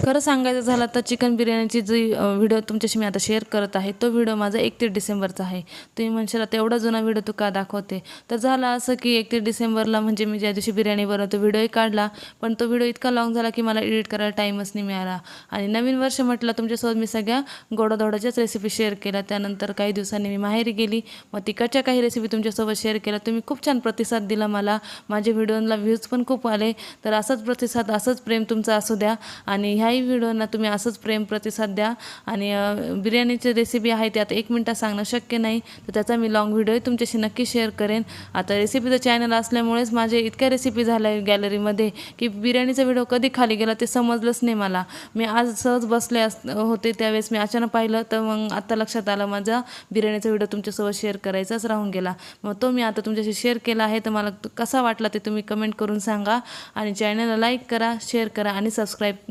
खरं सांगायचं झालं तर चिकन बिर्याणीची जी व्हिडिओ तुमच्याशी मी आता शेअर करत आहे तो व्हिडिओ माझा 31 डिसेंबरचा आहे. तुम्ही म्हणशाल आता एवढा जुना व्हिडिओ तू का दाखवते. तर झालं असं की 31 डिसेंबरला म्हणजे मी ज्या दिवशी बिर्याणी बनवतो व्हिडिओही काढला, पण तो व्हिडिओ इतका लाँग झाला की मला एडिट करायला टाईमच नाही मिळाला. आणि नवीन वर्ष म्हटलं तुमच्यासोबत मी सगळ्या गोडाधोडाच्याच रेसिपी शेअर केल्या. त्यानंतर काही दिवसांनी मी माहेरी गेली, मग तिकडच्या काही रेसिपी तुमच्यासोबत शेअर केल्या. तुम्ही खूप छान प्रतिसाद दिला मला, माझ्या व्हिडिओला व्ह्यूज पण खूप आले. तर असंच प्रतिसाद असंच प्रेम तुमचं असू द्या आणि ह्याही व्हिडिओना तुम्ही असंच प्रेम प्रतिसाद द्या. आणि बिर्याणीची रेसिपी आहे ती आता 1 मिनिटात सांगणं शक्य नाही, तर त्याचा मी लॉंग व्हिडिओ तुमच्याशी नक्की शेअर करेन. आता रेसिपीचं चॅनल असल्यामुळेच माझे इतक्या रेसिपी झाल्या गॅलरीमध्ये की बिर्याणीचा व्हिडिओ कधी खाली गेला ते समजलंच नाही मला. मी आज सहज बसले होते त्यावेळेस मी अचानक पाहिलं, तर मग आता लक्षात आलं माझा बिर्याणीचा व्हिडिओ तुमच्यासोबत शेअर करायचाच राहून गेला. मग तो मी आता तुमच्याशी शेअर केला आहे. तर मला कसा वाटला ते तुम्ही कमेंट करून सांगा आणि चॅनलला लाईक करा, शेअर करा आणि सबस्क्राईब